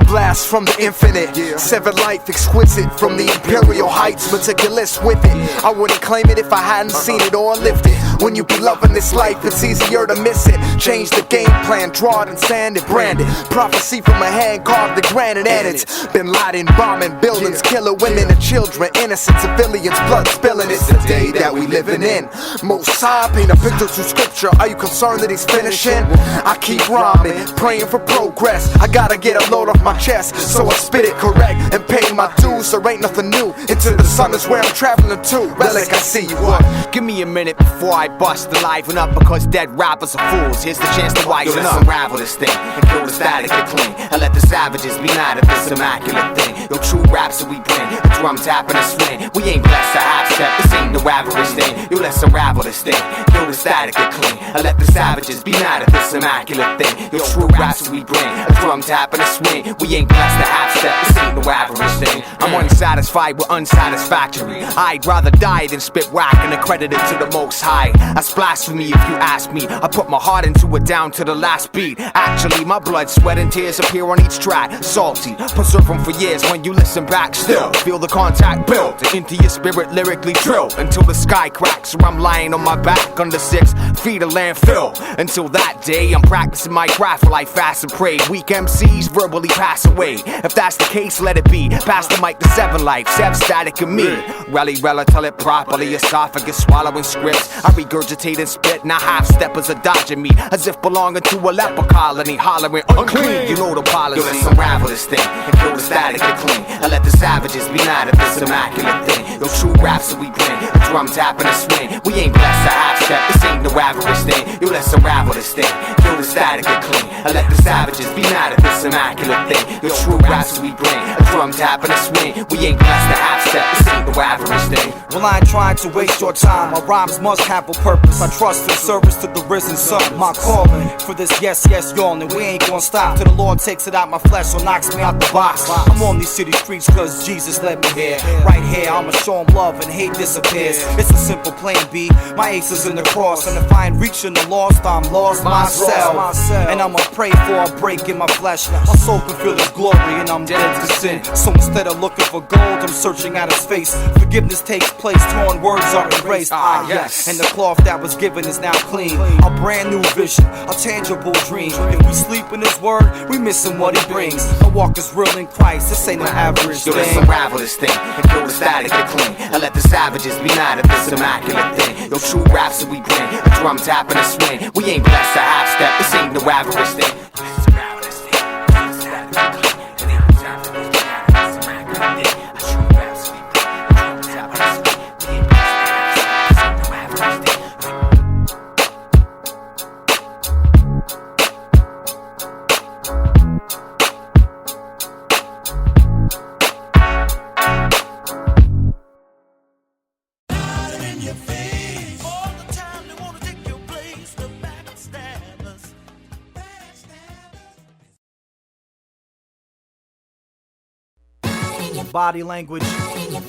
Speaker 18: Blast from the infinite, severed life exquisite from the imperial heights, meticulous with it. I wouldn't claim it if I hadn't seen it or lived it. When you be loving this life, it's easier to miss it. Change the game plan, draw it and sand it, brand it. Prophecy from a hand carved the granite, and it's been Laden bombing buildings, killer women and children, innocent civilians, blood spilling. It's the day that we living in. Most High paint a picture through scripture. Are you concerned that he's finishing? I keep rhyming, praying for progress. I gotta get a load off my chest, so I spit it correct and pay my dues. There ain't nothing new. Into the sun is where I'm traveling to. Relic, I see you up.
Speaker 20: Give me a minute before I bust the liven up, because dead rappers are fools. Here's the chance to wisen up. Let's unravel this thing and kill the static and cling. And let the savages be mad at this immaculate thing. Yo, true raps that we bring, a drum tap and a swing. We ain't blessed to half step, this ain't the ravagous thing. Yo, let's unravel this thing, kill the static and cling. And let the savages be mad at this immaculate thing. Yo, true raps that we bring, a drum tap and a swing. We ain't blessed to half step, this ain't the ravagous thing. I'm unsatisfied with unsatisfactory. I'd rather die than spit whack and accredit it to the most high. That's blasphemy if you ask me. I put my heart into it down to the last beat. Actually, my blood, sweat, and tears appear on each track. Salty, preserve them for years when you listen back. Still, feel the contact built into your spirit, lyrically drilled until the sky cracks, or I'm lying on my back under 6 feet of landfill. Until that day, I'm practicing my craft while I fast and pray. Weak MCs verbally pass away. If that's the case, let it be. Pass the mic to 7 Life, Sev Statik and me. Rally, tell it properly. Esophagus swallowing scripts. I regurgitate and spit. Now half-steppers are dodging me as if belonging to a leper colony. Hollering unclean, you know the policy. Yo, let's unravel this thing and kill the static and cling. And let the savages be mad at this immaculate thing. Yo, true raps that we bring, a drum tap and a swing. We ain't blessed to half step, this ain't the ravagous thing. Yo, let's unravel this thing, kill the static and cling. I let the savages be mad at this immaculate thing. The true raps we bring, a drum tap and a swing. We ain't blessed to half step, this ain't the average thing.
Speaker 3: Well, I ain't trying to waste your time. My rhymes must have a purpose. I trust in service to the risen sun. My calling for this yes, yawning. We ain't gonna stop till the Lord takes it out my flesh or knocks me out the box. I'm on these city streets cause Jesus led me here. Right here, I'ma show him love and hate disappears. It's a simple plan B. My ace is in the cross, and if I ain't reaching the lost, I'm lost myself. And I'ma pray for a break in my flesh. My soul can feel his glory and I'm dead to sin. So instead of looking for gold, I'm searching at his face. Forgiveness takes place, torn words are erased. Yes. And the cloth that was given is now clean. A brand new vision, a tangible dream. If we sleep in his word, we missing what he brings. The walk is real in Christ, this ain't no average thing.
Speaker 20: Yo, let's unravel this thing and kill the static that cling. And let the savages be mad at this immaculate thing. Yo, true raps that we bring, a drum tap and a swing. We ain't blessed to half step, this ain't no average thing.
Speaker 3: Body language,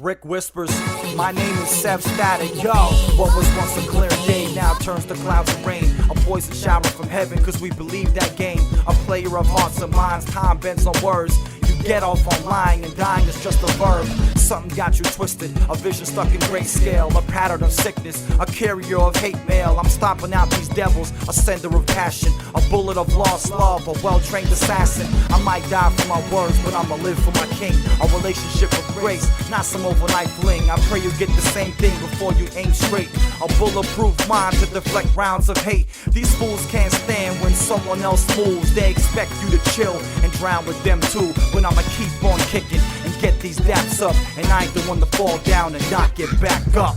Speaker 3: Rick whispers, my name is Sev Statik, yo. What was once a clear day now turns to clouds of rain. A poison shower from heaven cause we believe that game. A player of hearts and minds, time bends on words. You get off on lying and dying is just a verb. Something got you twisted, a vision stuck in grayscale. A pattern of sickness, a carrier of hate mail. I'm stomping out these devils, a sender of passion. A bullet of lost love, a well-trained assassin. I might die for my words, but I'ma live for my king. A relationship of grace, not some overnight fling. I pray you get the same thing before you aim straight. A bulletproof mind to deflect rounds of hate. These fools can't stand when someone else moves. They expect you to chill and drown with them too. When I'ma keep on kicking and get these daps up. And I ain't the one to fall down and not get back up.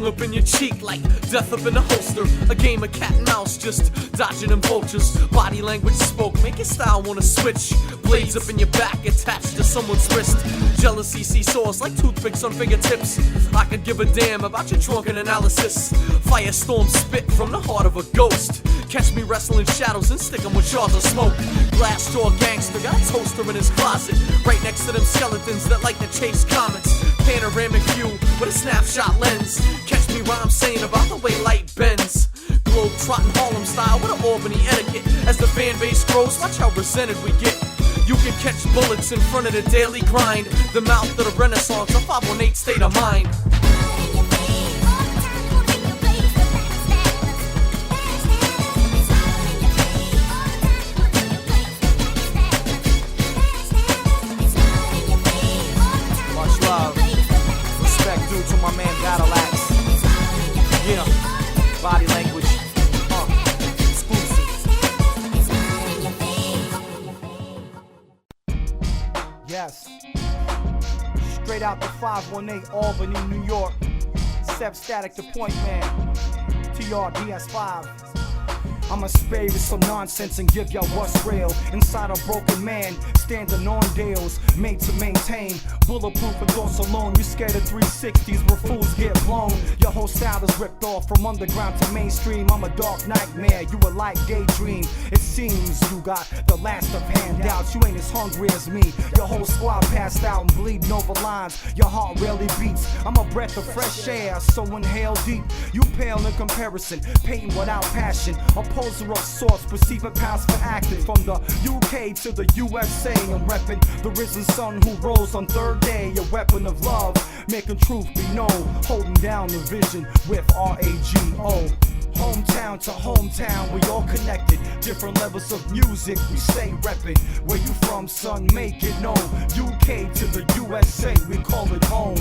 Speaker 7: Up in your cheek like death up in a holster. A game of cat and mouse, just dodging them vultures. Body language spoke, make your style wanna switch. Blades up in your back, attached to someone's wrist. Jealousy seesaws like toothpicks on fingertips. I could give a damn about your drunken analysis. Firestorm spit from the heart of a ghost. Catch me wrestling shadows and stick 'em with shards of smoke. Glass jaw gangster got a toaster in his closet, right next to them skeletons that like to chase comets. Panoramic view with a snapshot lens. Catch me while I'm saying about the way light bends. Globe trotting Harlem style with an Albany etiquette. As the fan base grows, watch how resented we get. You can catch bullets in front of the daily grind. The mouth of the Renaissance, a 518 state of mind.
Speaker 3: Much love, respect due to my man Battle Axe. Yeah, body language, exclusive. Yes, straight out the 518 Albany, New York. Sev Statik the Point Man, TRDS5. I'ma spare with some nonsense and give y'all what's real. Inside a broken man, standing on deals, made to maintain. Bulletproof and thoughts alone, you scared of 360s where fools get blown. Your whole style is ripped off from underground to mainstream. I'm a dark nightmare, you a light daydream. It seems you got the last of handouts. You ain't as hungry as me. Your whole squad passed out and bleeding over lines. Your heart rarely beats. I'm a breath of fresh air, so inhale deep. You pale in comparison, painting without passion. A poser of sorts, receiving pounds for acting. From the UK to the USA, I'm repping the risen sun who rose on third day. A weapon of love, making truth be known. Holding down the vision with RAGO. Hometown to hometown, we all connected. Different levels of music, we stay reppin'. Where you from, son, make it known. UK to the USA, we call it home.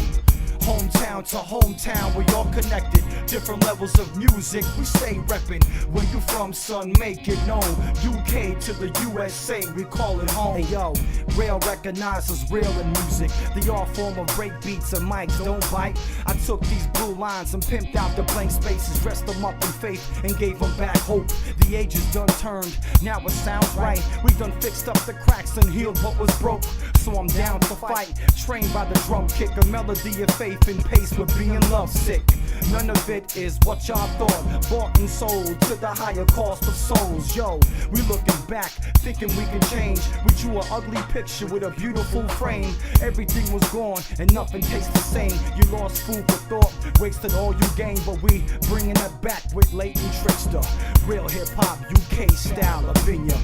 Speaker 3: Hometown
Speaker 6: down to hometown, we all connected. Different levels of music, we stay reppin'. Where you from, son, make it known. UK to the USA, we call it home. Hey yo, real recognizes real in music. The art form of break beats and mics don't bite. I took these blue lines and pimped out the blank spaces, dressed them up in faith and gave them back hope. The ages done turned, now it sounds right. We done fixed up the cracks and healed what was broke. So I'm down to fight, trained by the drum kick, a melody of faith and pace with being lovesick. None of it is what y'all thought, bought and sold to the higher cost of souls. Yo, we looking back, thinking we can change. We drew an ugly picture with a beautiful frame. Everything was gone and nothing tastes the same. You lost food for thought, wasted all you gained, but we bringing it back with latent trickster. Real hip hop, UK style up in ya.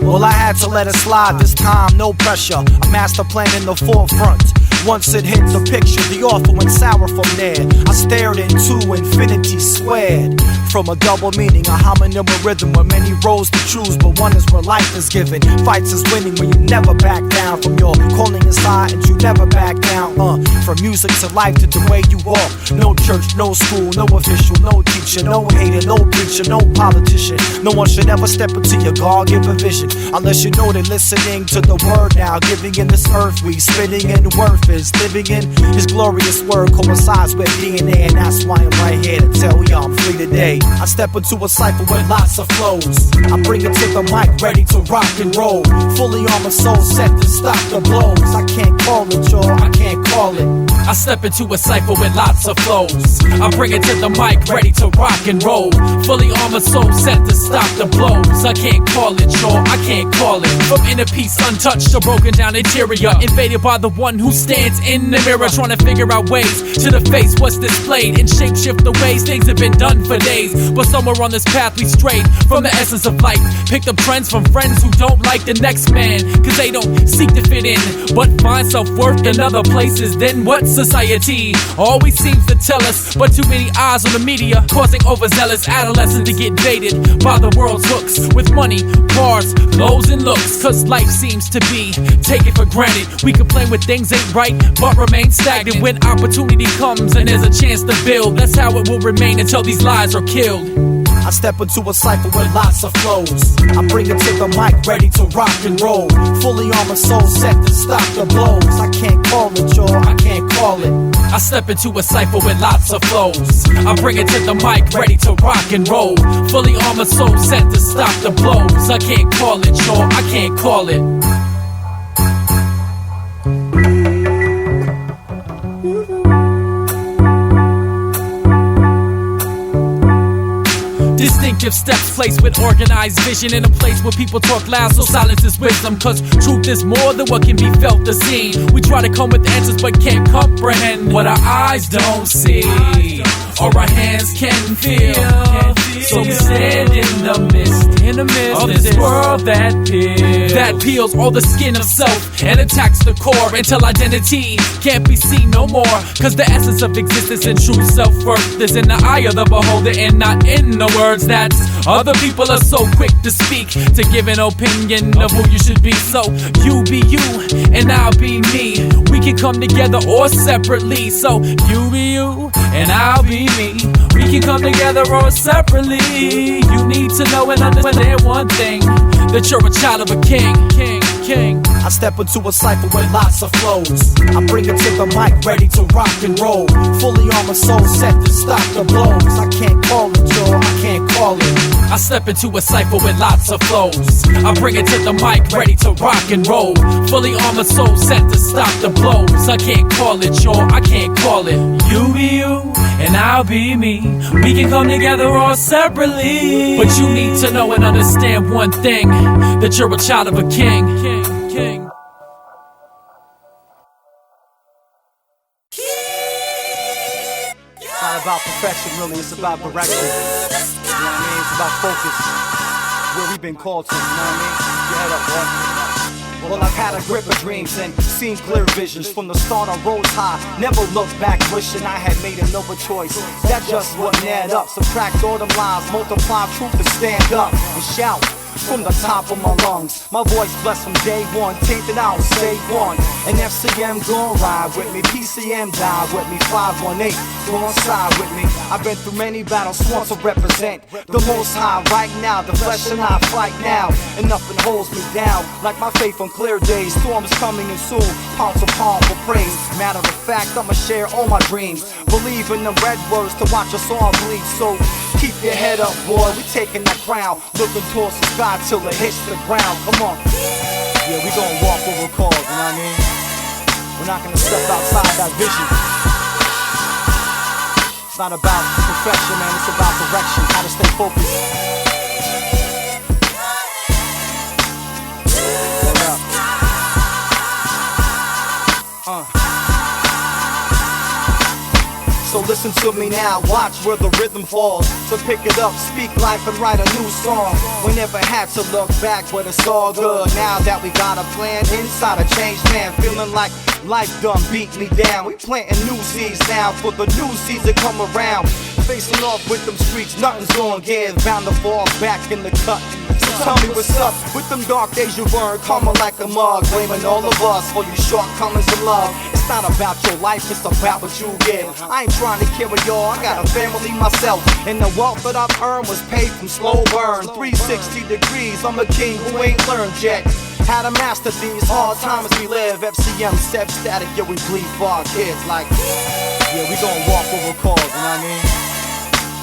Speaker 6: Well, I had to let it slide this time, no pressure. A master plan in the forefront. Once it hit the picture, the offer went sour from there. I stared into infinity squared. From a double meaning, a homonym, a rhythm where many roads to choose, but one is where life is given. Fights is winning when you never back down from your calling inside, and you never back down. From music to life to the way you walk. No church, no school, no official, no teacher, no hater, no preacher, no politician. No one should ever step into your God-given vision unless you know they're listening to the word now. Giving in this earth we spinning in worth is living in his glorious word coincides with DNA, and that's why I'm right here to tell you I'm free today. I step into a cypher with lots of flows. I bring it to the mic, ready to rock and roll. Fully on my soul, set to stop the blows. I can't call it, y'all, I can't call it.
Speaker 10: I step into a cypher with lots of flows. I bring it to the mic, ready to rock and roll. Fully on my soul, set to stop the blows. I can't call it, y'all, I can't call it. From inner peace untouched to broken down interior, invaded by the one who stands in the mirror, trying to figure out ways to the face what's displayed and shapeshift the ways things have been done for days. But somewhere on this path we strayed from the essence of life. Picked up trends from friends who don't like the next man, cause they don't seek to fit in, but find self-worth in other places than what society always seems to tell us. But too many eyes on the media, causing overzealous adolescents to get baited by the world's hooks with money, cars, clothes, and looks. Cause life seems to be taken for granted. We complain when things ain't right, but remain stagnant. When opportunity comes and there's a chance to build, that's how it will remain until these lies are killed.
Speaker 6: I step into a cypher with lots of flows. I bring it to the mic, ready to rock and roll. Fully on my soul, set to stop the blows. I can't call it, y'all, I can't call it.
Speaker 10: I step into a cypher with lots of flows. I bring it to the mic, ready to rock and roll. Fully on my soul, set to stop the blows. I can't call it, y'all, I can't call it. Distinctive steps placed with organized vision in a place where people talk loud, so silence is wisdom. Cause truth is more than what can be felt or seen. We try to come with answers but can't comprehend what our eyes don't see or our hands can feel. So we stand in the midst of this world that peels all the skin of self and attacks the core until identity can't be seen no more. Cause the essence of existence and true self-worth is in the eye of the beholder and not in the words that other people are so quick to speak, to give an opinion of who you should be. So you be you and I'll be me. We can come together or separately. So you be you and I'll be me. We can come together or separately. You need to know and understand one thing, that you're a child of a king.
Speaker 6: I step into a cypher with lots of flows. I bring it to the mic, ready to rock and roll. Fully on my soul, set to stop the blows. I can't call it, y'all, I can't call it.
Speaker 10: I step step into a cypher with lots of flows. I bring it to the mic, ready to rock and roll. Fully armored soul, set to stop the blows. I can't call it your, I can't call it. You be you, and I'll be me. We can come together all separately. But you need to know and understand one thing, that you're a child of a king. King.
Speaker 3: It's not about perfection, really, it's about direction. You know what I mean? It's about focus. Where we've been called to, you know what I mean? Get your head up, boy. Well, I've had a grip of dreams and seen clear visions. From the start I rose high, never looked back, wishing I had made another choice. That just wouldn't add up. Subtract all them lies, multiply truth and stand up and shout from the top of my lungs. My voice blessed from day one, tainted out, say one. And FCM gon' ride with me, PCM die with me, 518 gon' side with me. I've been through many battles, sworn to represent the most high right now. The flesh and I fight now, and nothing holds me down like my faith on clear days. Storms coming in soon, pound to palm for praise. Matter of fact, I'ma share all my dreams. Believe in the red words to watch us all bleed. So keep your head up, boy, we taking that crown. Looking towards the sky till it hits the ground. Come on. Yeah, we gon' walk over cause, you know what I mean? We're not gonna step outside that vision. It's not about perfection, man, it's about direction. How to stay focused. Hold up. So listen to me now, watch where the rhythm falls. So pick it up, speak life and write a new song. We never had to look back, but it's all good. Now that we got a plan inside a changed man, feeling like life done beat me down. We planting new seeds now for the new season come around. Facing off with them streets, nothing's gonna give. Bound to fall back in the cut. So tell me what's up with them dark days you burned, karma like a mug, blaming all of us for your shortcomings in love. It's not about your life, it's about what you give. I ain't trying to carry y'all, I got a family myself, and the wealth that I've earned was paid from slow burn. 360 degrees, I'm a king who ain't learned yet. How to master these hard times we live. FCM, Sev Statik, yeah, we bleed for our kids. Like, yeah, we gon' walk over cause, you know what I mean?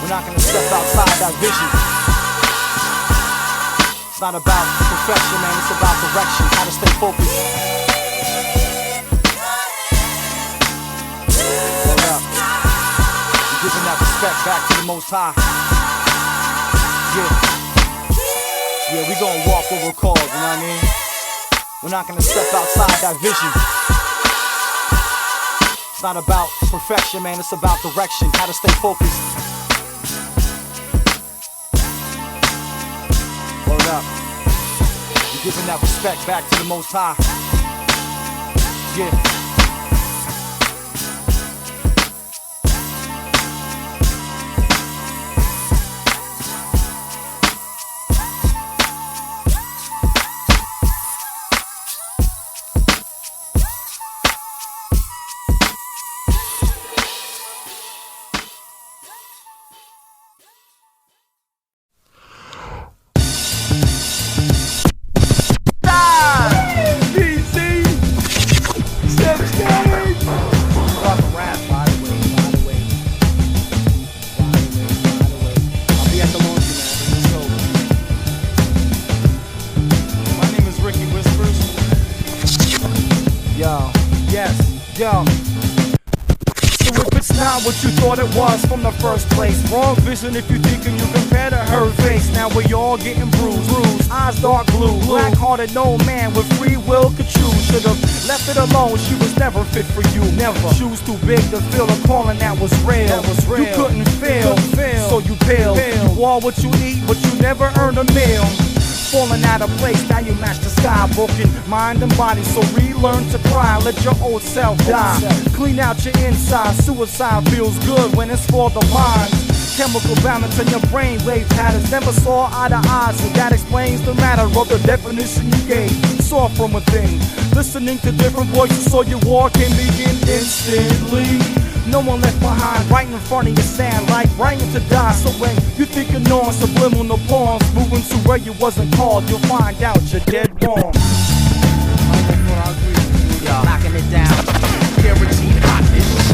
Speaker 3: We're not gonna step outside that vision. It's not about perfection, man, it's about direction. How to stay focused. Hold up. We're giving that respect back to the Most High. Yeah, we gon' walk over cause, you know what I mean? We're not gonna step outside that vision. It's not about perfection, man, it's about direction. How to stay focused. Hold up. We're giving that respect back to the Most High. Yeah. What you thought it was from the first place. Wrong vision if you thinking you compare to her face. Now we all getting bruised, eyes dark blue. Black-hearted no man with free will could choose. Should've left it alone, she was never fit for you. Never. Shoes too big to fill a calling that was real. You couldn't fail, so you bailed. You are what you eat, but you never earned a meal. Falling out of place, now you match the sky. Broken mind and body, so relearn to cry. Let your old self die. Clean out your inside. Suicide feels good when it's for the mind. Chemical balance in your brain wave patterns. Never saw eye to eye, so that explains the matter of the definition you gave. Saw from within, listening to different voices, so your war can begin instantly. No one left behind, right in front of your stand, like writing to die. So when you think you're knowing subliminal poems, moving to where you wasn't called, you'll find out you're dead wrong.
Speaker 4: Knocking it down, guaranteed hotness.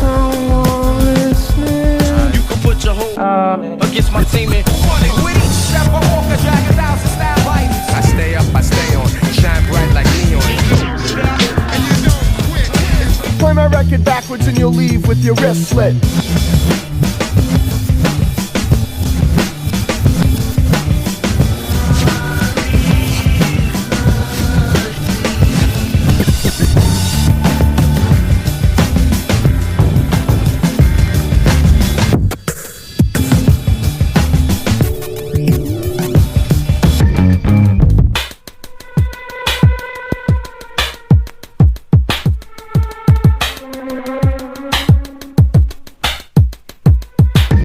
Speaker 4: You can put your whole against my team and with each step I walk a
Speaker 21: and you'll leave with your wrist slit.